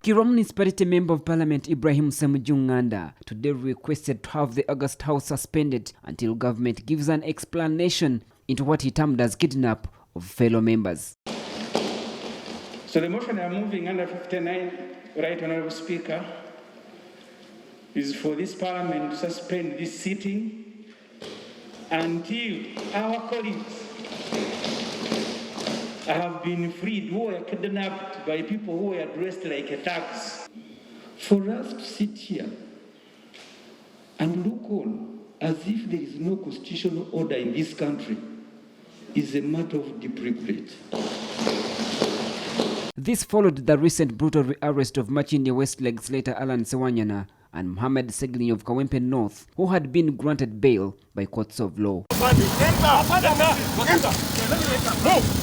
Kira Municipality Member of Parliament Ibrahim Ssemujju today requested to have the August House suspended until government gives an explanation into what he termed as kidnap of fellow members. So the motion I'm moving under 59, Right Honourable Speaker, is for this Parliament to suspend this sitting until our colleagues have been freed who were kidnapped by people who were dressed like thugs. For us to sit here and look on as if there is no constitutional order in this country is a matter of deep regret. This followed the recent brutal arrest of Makindye West legislator Allan Ssewanyana and Ssegirinya of Kawempe North, who had been granted bail by courts of law.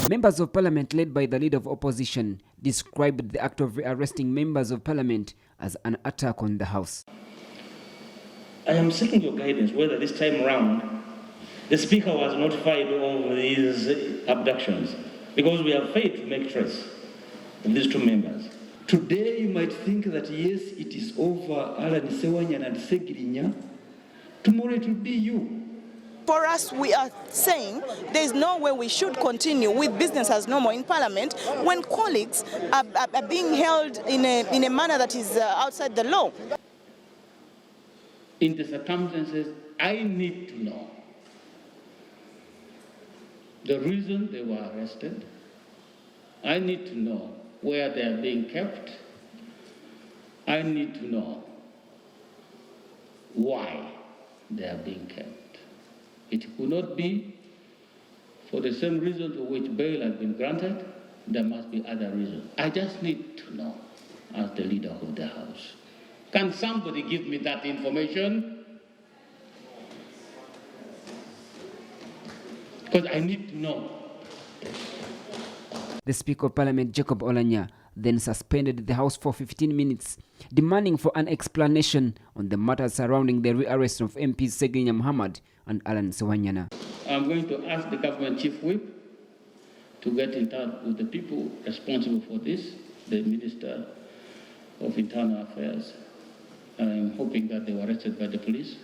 Members of Parliament led by the leader of opposition described the act of rearresting members of Parliament as an attack on the House. I am seeking your guidance whether this time around the Speaker was notified of these abductions, because we have failed to make trace of these two members. Today you might think that yes, it is over Allan Ssewanyana and Ssegirinya. Tomorrow it will be you. For us, we are saying there is no way we should continue with business as normal in Parliament when colleagues are being held in a manner that is outside the law. In the circumstances, I need to know the reason they were arrested. I need to know where they are being kept. I need to know why they are being kept. It could not be for the same reason to which bail has been granted. There must be other reasons. I just need to know as the leader of the House. Can somebody give me that information? Because I need to know. The Speaker of Parliament, Oulanyah, then suspended the House for 15 minutes, demanding for an explanation on the matters surrounding the rearrest of MPs Ssegirinya and Allan Ssewanyana. I'm going to ask the government chief whip to get in touch with the people responsible for this, the Minister of Internal Affairs. I'm hoping that they were arrested by the police,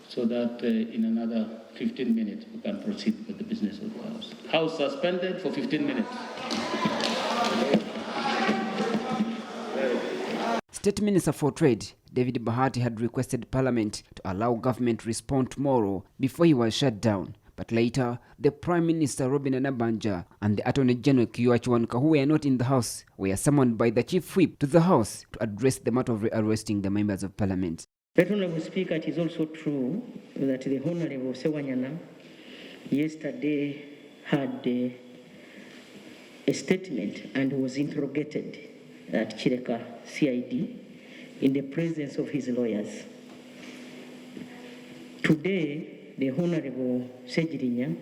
so that in another 15 minutes we can proceed with the business of the House. House suspended for 15 minutes. State Minister for Trade, David Bahati, had requested Parliament to allow government to respond tomorrow before he was shut down. But later, the Prime Minister Robin Anabanja and the Attorney General Kiwachiwanka, who were not in the House, were summoned by the Chief Whip to the House to address the matter of rearresting the members of Parliament. Right Honourable Speaker, it is also true that the Honourable Ssewanyana yesterday had a statement and was interrogated at Chireka CID in the presence of his lawyers. Today, the Honourable Ssegirinya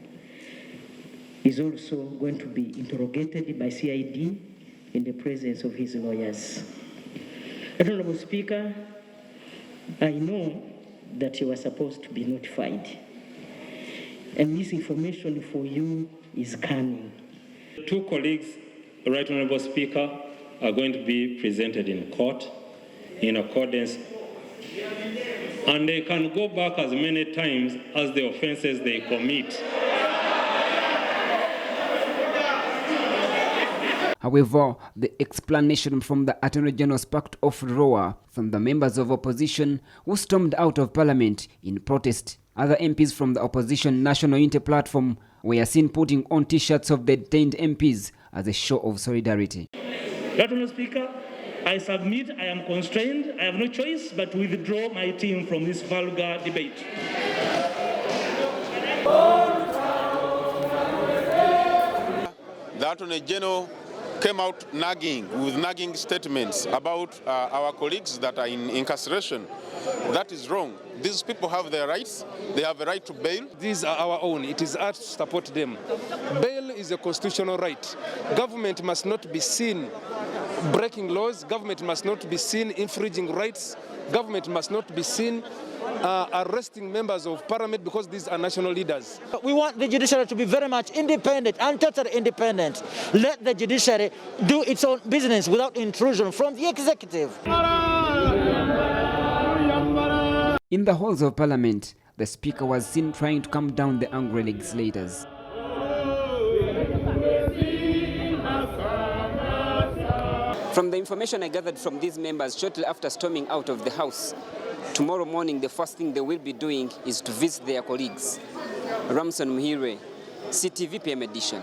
is also going to be interrogated by CID in the presence of his lawyers. Honourable Speaker, I know that you are supposed to be notified, and this information for you is coming. Two colleagues, Right Honourable Speaker, are going to be presented in court in accordance, and they can go back as many times as the offences they commit. However, the explanation from the Attorney General sparked off roar from the members of opposition who stormed out of Parliament in protest. Other MPs from the opposition National Unity Platform were seen putting on T-shirts of the detained MPs as a show of solidarity. Mr. Speaker, I submit I am constrained. I have no choice but to withdraw my team from this vulgar debate. The Attorney General came out with nagging statements about our colleagues that are in incarceration. That is wrong. These people have their rights. They have a right to bail. These are our own. It is us to support them. Bail is a constitutional right. Government must not be seen breaking laws. Government must not be seen infringing rights. Government must not be seen arresting members of parliament because these are national leaders. We want the judiciary to be very much independent and totally independent. Let the judiciary do its own business without intrusion from the executive. In the halls of parliament, the speaker was seen trying to calm down the angry legislators. From the information I gathered from these members shortly after storming out of the house, tomorrow morning the first thing they will be doing is to visit their colleagues. Ramson Muhire, CTV PM edition.